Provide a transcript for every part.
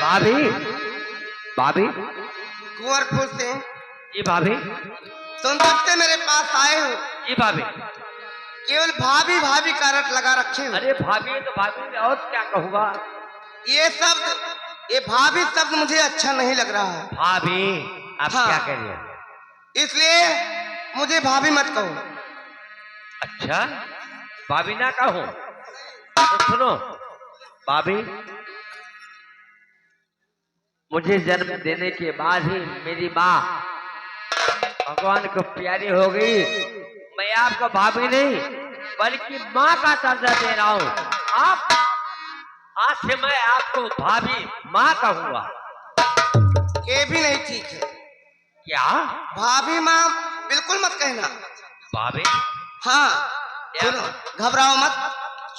भाभी भाभी कुंवरपुर से जी भाभी तुम सबसे मेरे पास आए हो, जी भाभी। केवल भाभी भाभी का रट लगा रखे हो। अरे भाभी तो भाभी मैं और क्या कहूँगा। ये भाभी शब्द मुझे अच्छा नहीं लग रहा है। भाभी आप हाँ। क्या कह रही हैं? इसलिए मुझे भाभी मत कहो। अच्छा भाभी ना कहूँ तो सुनो भाभी, मुझे जन्म देने के बाद ही मेरी माँ भगवान को प्यारी हो गई। मैं आपको भाभी नहीं बल्कि माँ का दर्जा दे रहा हूँ। आप आज से मैं आपको भाभी माँ कहूँगा। ये भी नहीं ठीक है। क्या भाभी माँ बिल्कुल मत कहना। भाभी? हाँ सुनो, घबराओ मत।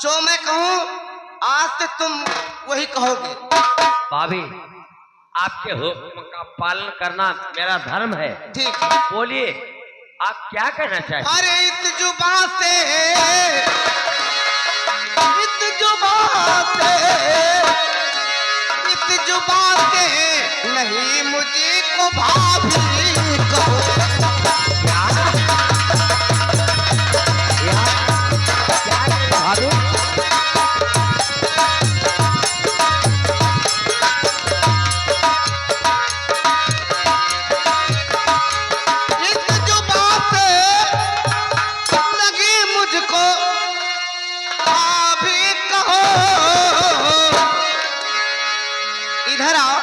जो मैं कहूँ आज से तुम वही कहोगे। भाभी आपके हुक्म का पालन करना मेरा धर्म है। ठीक है, बोलिए आप क्या कहना चाहते हैं? अरे इस जुबान से, इस जुबान से, इस जुबान से नहीं मुझे को भाभी कहो। क्या भाभी? इस जुबान से लगी मुझको भाभी कहो। इधर आओ।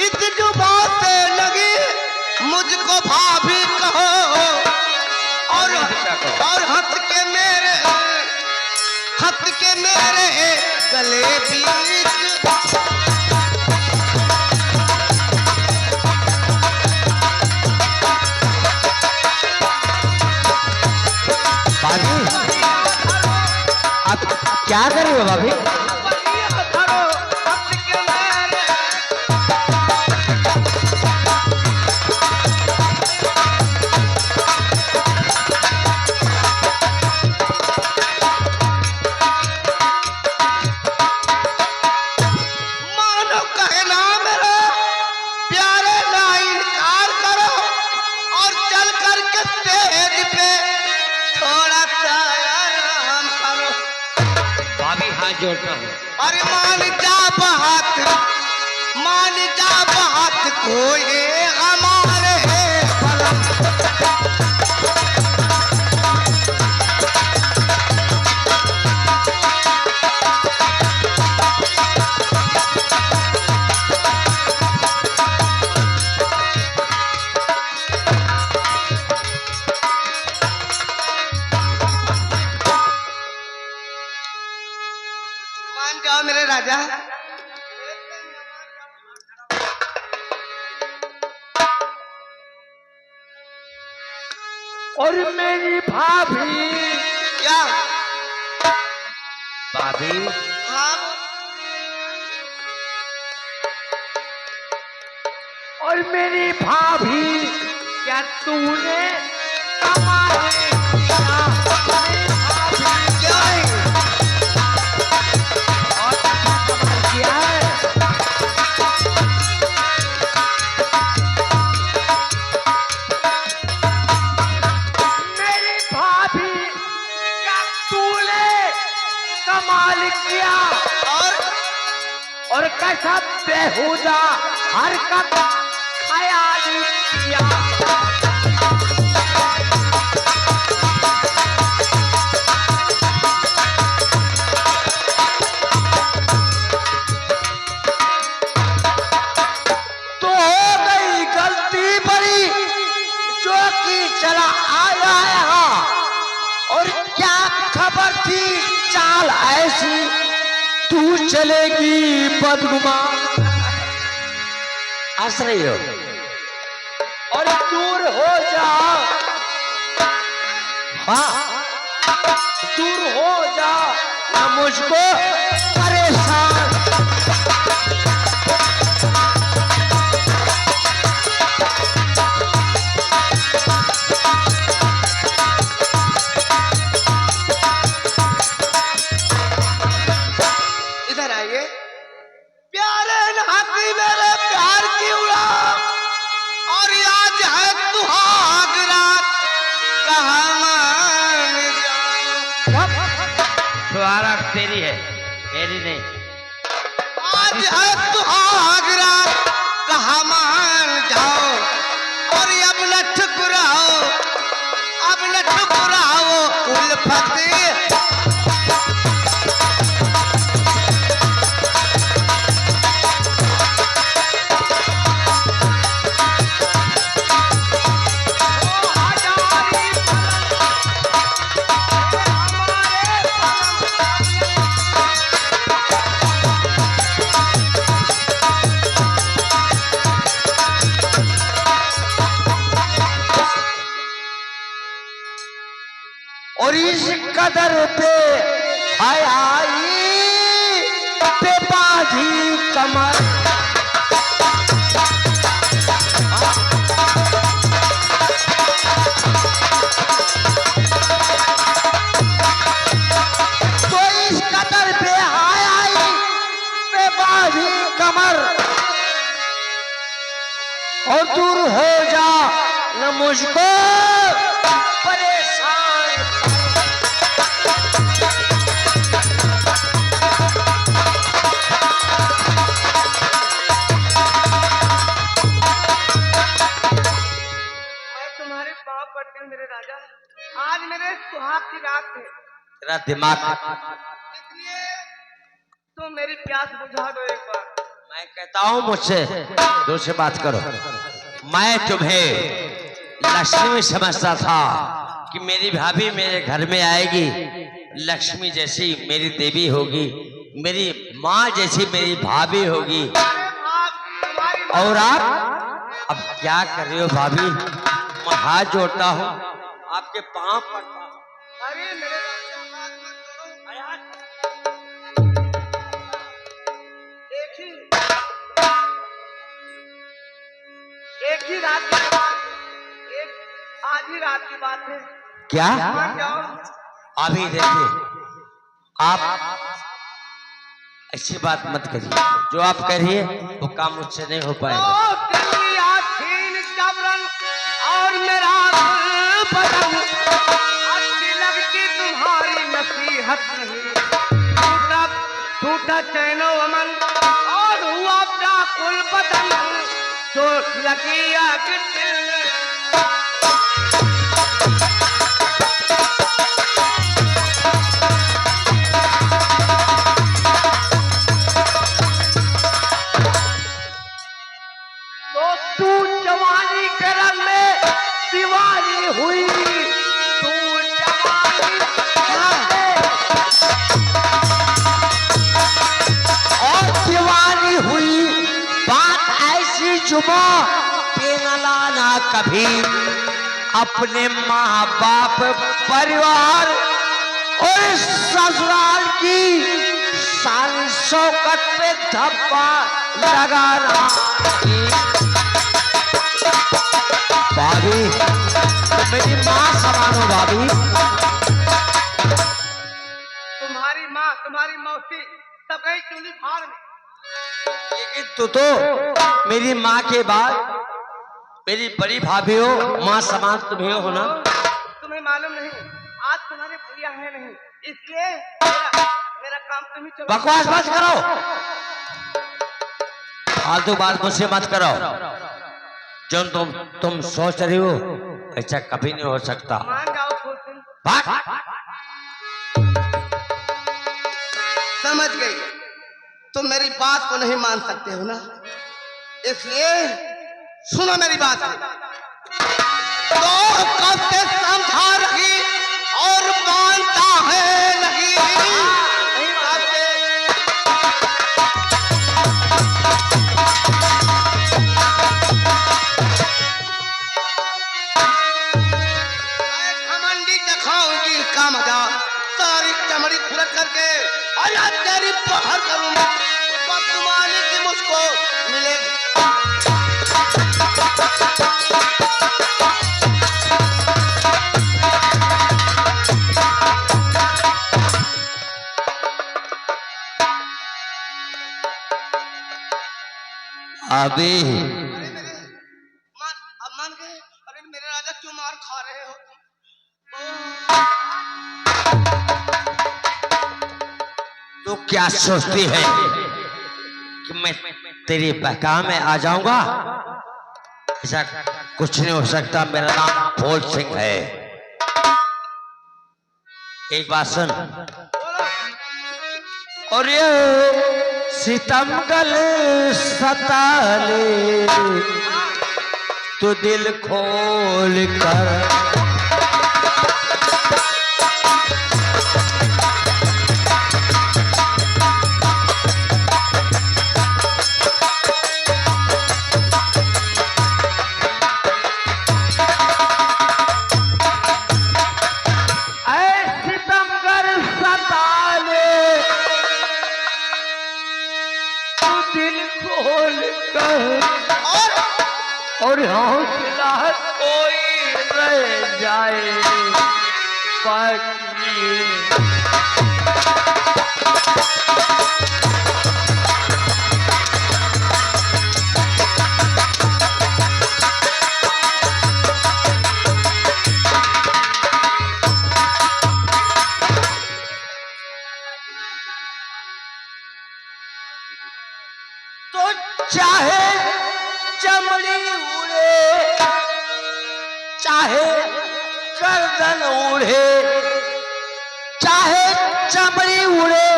इस जुबान से लगी मुझको भाभी कहो और हंस के मेरे गले बीच भाभी आप क्या कर रहे हो भाभी? मानो कहना मेरा प्यारे ना इनकार करो और चल करके स्टेज पे थोड़ा सा आराम करो। भाभी हाथ जोड़ता हूँ। अरे मान जा बात को ये हमारे पलंग। मान जाओ मेरे राजा। और मेरी भाभी क्या भाभी हाँ और मेरी भाभी क्या तूने कमाई किया? मेरी भाभी क्या है? और कमाई किया है? मेरी भाभी क्या तूने कमाल किया और कैसा बेहुदा हरकत ख्याली किया? तो हो गई गलती बड़ी जो कि चला आया यहाँ। और क्या खबर थी चाल ऐसी तू चलेगी बदगुमान। हंस रही हो? और दूर हो जा, हाँ दूर हो जा ना मुझको परेशान। इधर आइए। प्यारे नहाती मेरे प्यार की उड़ान, और आज है सुहाग रात, कहाँ मान जाऊं। सुहाग तेरी है, मेरी नहीं। आज है सुहाग रात, कहाँ मान जाओ, और अब न ठुकराओ, अब न ठुकराओ उल्फत। और इस कदर पे आई पे बाजी कमर। तो इस कदर पे आई पे बाजी कमर, और दूर हो जा न मुझको परेशान। तुम्हारे पाँव पड़ते हैं मेरे राजा, आज मेरे सुहाग की रात है, तेरा दिमाग, इसलिए तुम मेरी प्यास बुझा दो एक बार। मैं कहता हूँ मुझसे दूसरी बात करो। मैं तुम्हें लक्ष्मी समझता था कि मेरी भाभी मेरे घर में आएगी, लक्ष्मी जैसी मेरी देवी होगी, मेरी माँ जैसी मेरी भाभी होगी। और आप अब क्या कर रहे हो भाभी? मैं हाथ जोड़ता हूँ, आपके पांव पड़ता हूँ। अरे मेरे राजा बात मत करो। एक ही रात की बात, एक आज ही रात की बात है। क्या? मान जाओ। अभी देखिए, आप ऐसी बात मत करिए, जो आप करिए वो काम मुझसे नहीं हो पाएगा। और मेरा बदन अच्छी लगती तुम्हारी नसीहत नहीं, टूटा टूटा चैनो अमन और हुआ व्याकुल बदन, जो लगी आग दिल में। तो तू जवानी के रंग में दीवानी हुई, तू जवानी और दीवानी हुई, बात ऐसी जुबा पे न लाना कभी, अपने माँ बाप परिवार और ससुराल की शान शौकत पे धब्बा लगाना। भाभी मेरी माँ समान हो भाभी। तुम्हारी माँ तुम्हारी मौसी सब गई चूल्ही फाड़ में, लेकिन तू तो मेरी माँ के बाद मेरी बड़ी भाभी हो, माँ समान तुम्हें हो ना। तुम्हें मालूम नहीं आज तुम्हारे भैया है नहीं, इसलिए मेरा काम तुम ही चलो। बकवास मत करो, फालतू बात मुझसे मत करो। जो तुम सोच रही हो ऐसा कभी नहीं हो सकता। मान जाओ खुद तुम। भाग। समझ गई, तुम मेरी बात को नहीं मान सकते हो ना, इसलिए सुनो मेरी बात। तो कब से समझा रही और मानता है नहीं, घमंडी दिखाऊंगी का मजा, सारी चमड़ी खुरक करके और आज तेरी बाहर करूंगा, बदगुमानी की मुझको मिलेगी। अभी अरे मेरे मान अब मान गए। अरे मेरे राजा क्यों मार खा रहे हो तुम? तो क्या सोचती है कि मैं तेरी बहका में आ जाऊंगा? ऐसा कुछ नहीं हो सकता। मेरा नाम फौज सिंह है। एक बात सुन। और ये सितमगल सताले तो दिल खोल कर और हौसला कोई रह जाए बाकी। तो चाहे चमड़ी उड़े, चाहे गर्दन उड़े, चाहे चमड़ी उड़े,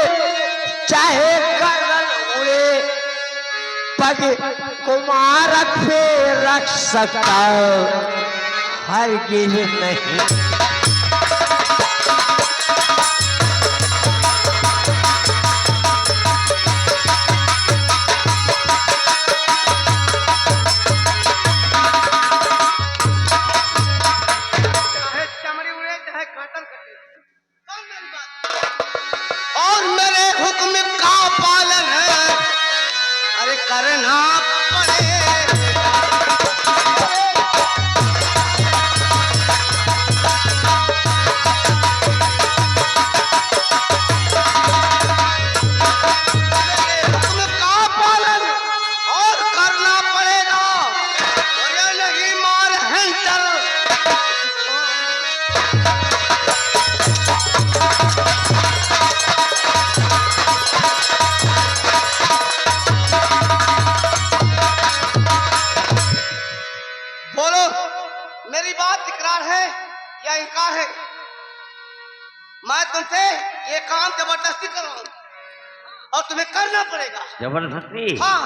चाहे गर्दन उड़े, पग कुमारक पे रख सकता हरगिज नहीं। और मेरे हुक्म का पालन अरे करना पड़ेगा। मेरे हुक्म का पालन और करना पड़ेगा। और ये नहीं मार हैंडल। बोलो मेरी बात इकरार है या इनकार है? मैं तुमसे ये काम जबरदस्ती कर रहा हूं और तुम्हें करना पड़ेगा। जबरदस्ती? हाँ।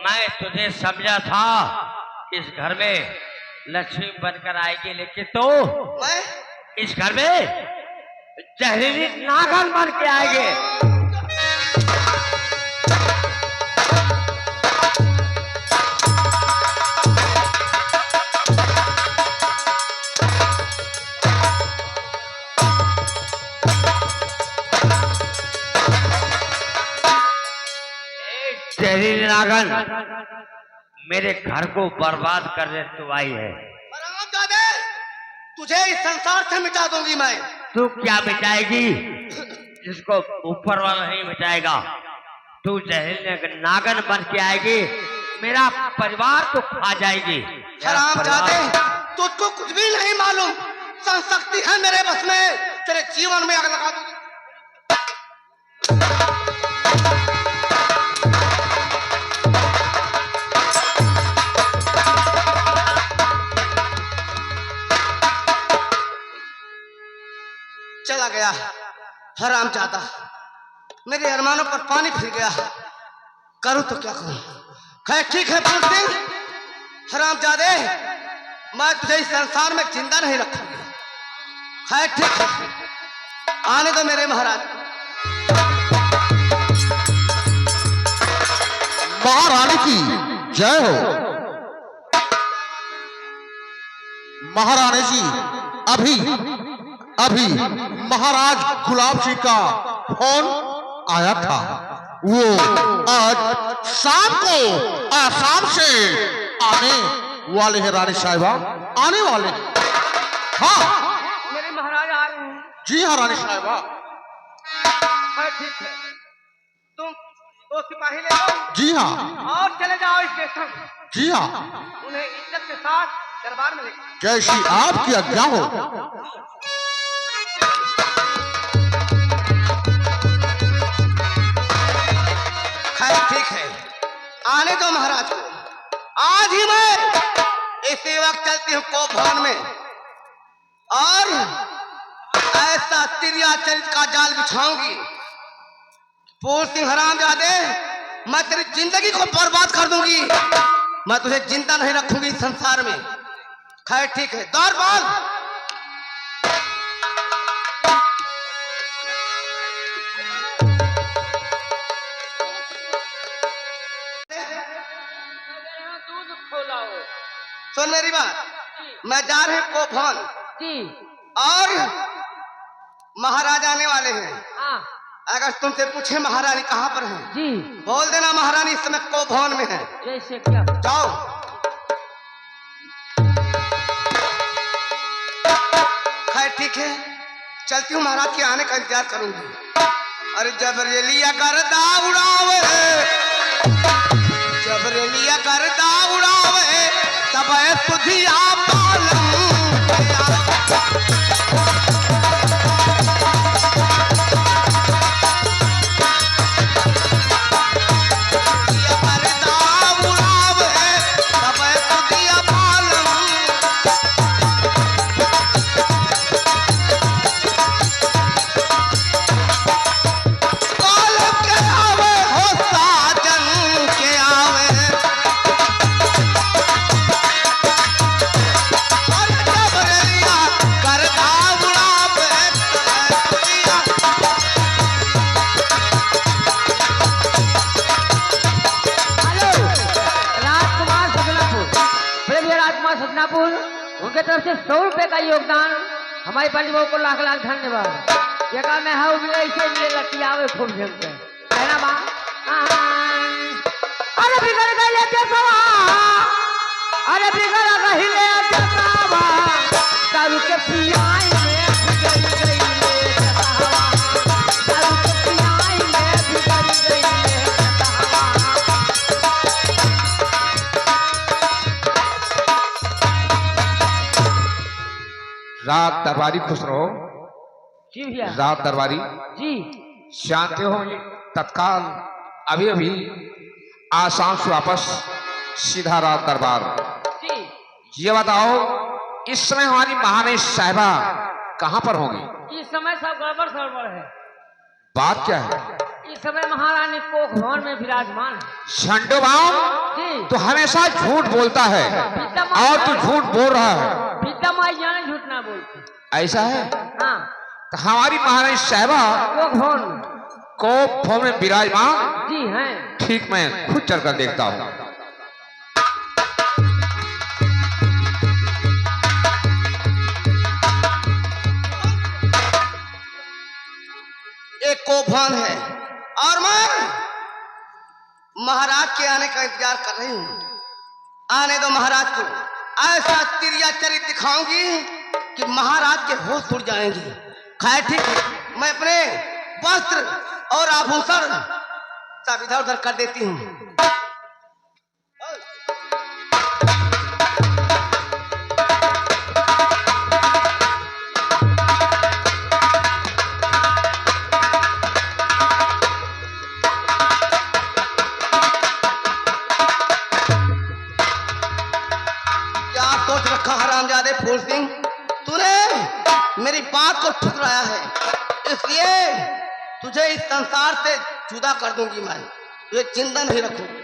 मैं तुझे समझा था इस घर में लक्ष्मी बनकर आएगी, लेकिन तो मैं इस घर में जहरीली नागन बन के आएगी। जहरीली नागन मेरे घर को बर्बाद करने तू आई है। हरामजादे, तुझे इस संसार से मिटा दूंगी मैं। तू क्या मिटाएगी जिसको ऊपर वाला नहीं मिटाएगा? तू जहरीली नागन बन के आएगी, मेरा परिवार तो खा जाएगी। हरामजादे, तुझको कुछ भी नहीं मालूम। संशक्ति है मेरे बस में, तेरे जीवन में आग लगा दूंगी। चला गया हरामजादा, मेरे अरमानों पर पानी फिर गया। करूं तो क्या करूं? खैर ठीक है फूल सिंह, हरामजादे मैं तुझे इस संसार में जिंदा नहीं रखूंगा। खैर ठीक है, आने दो मेरे महाराज। महारानी की जय हो। महारानी जी, अभी अभी महाराज गुलाब सिंह का फोन आया था। वो आज शाम को आसाम से आने वाले हैं। रानी साहिबा आने वाले हैं। हाँ मेरे महाराज आ रहे हैं। जी हाँ रानी साहिबा। हाँ ठीक है, तुम दो सिपाही ले लो जी हाँ, और चले जाओ स्टेशन। जी हाँ, उन्हें इज्जत के साथ दरबार में लेकर। जैसी आपकी आज्ञा हो। खैर ठीक है, आने दो महाराज को। आज ही मैं इसी वक्त चलती हूँ कोप भवन में और ऐसा तिरियाचरित का जाल बिछाऊंगी, फूल सिंह हरामजादे, मैं तेरी जिंदगी को बर्बाद कर दूंगी। मैं तुझे जिंदा नहीं रखूंगी इस संसार में। खैर ठीक है, दौड़ बाल। दूध खोलाओ। सुन मेरी बात, मैं जा रहे कोप भवन जी और महाराज आने वाले हैं। हाँ अगर तुमसे पूछे महारानी कहाँ पर है, जी, बोल देना महारानी इस समय कोप भवन में है। जैसे क्या? जाओ। खैर ठीक है, चलती हूँ, महाराज के आने का इंतजार करूंगी। अरे जबरेलिया करदा उड़ावे, जबरेलिया करदा उड़ावे, तब तुझिया पालम उनके तरफ से 100 रुपए का योगदान, हमारी परिवार को लाख लाख धन्यवाद। ये काम मैं हाँ मिले इसे मिले लतियावे खूब झलते है ना बा। अरे बिगड़ गए के सवा, अरे बिगड़ गए के सवा, दारू के पियाई में बिगड़ गई ले सवा, दारू के पियाई में बिगड़ गई ले सवा। रात दरबारी खुश रहो। जी भैया। रात दरबारी जी जानते हो तत्काल अभी अभी आसाम से वापस सीधा रात दरबार। जी ये बताओ इस समय हमारी महारानी साहिबा कहाँ पर होगी? इस समय सब गड़बड़ सड़बड़ है। बात क्या है? इस समय महारानी कोक भवन में विराजमान है। झंडोबाम जी तो हमेशा झूठ बोलता है और तू झूठ बोल रहा है। पिता माई जाने झूठ ना बोलती। ऐसा है? हाँ तो हमारी महारानी साहिबा कोक भवन कोप भवन में विराजमान। जी हैं। ठीक, मैं खुद चलकर देखता हूँ। एक कोभान है और मैं महाराज के आने का इंतजार कर रही हूँ। आने दो महाराज को, ऐसा तिरिया चरित दिखाऊंगी कि महाराज के होश उड़ जाएंगे। खैर ठीक है, मैं अपने वस्त्र और आभूषण सब इधर उधर कर देती हूँ। हरामजादे फूल सिंह, तूने मेरी बात को ठुकराया है, इसलिए तुझे इस संसार से जुदा कर दूंगी। मैं तुझे जिंदा नहीं रखूंगी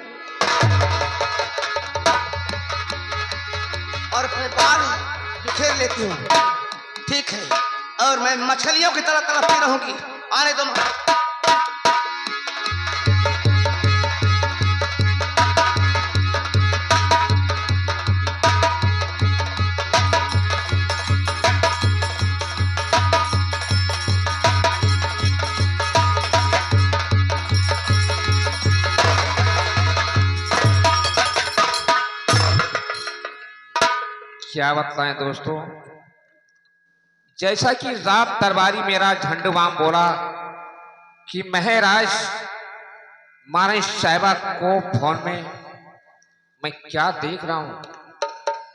और अपने बाल बिखेर लेती हूँ। ठीक है, और मैं मछलियों की तरह तड़पती रहूंगी। आने दो। क्या बताएं दोस्तों, जैसा कि रात दरबारी मेरा झंडूबाम बोला कि महाराज मारे साहिबा को फोन में मैं क्या देख रहा हूं?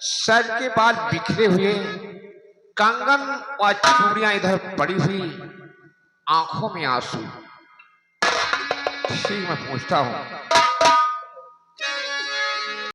सर के बाल बिखरे हुए, कंगन और चूड़ियां इधर पड़ी हुई, आंखों में आंसू। ठीक मैं पूछता हूं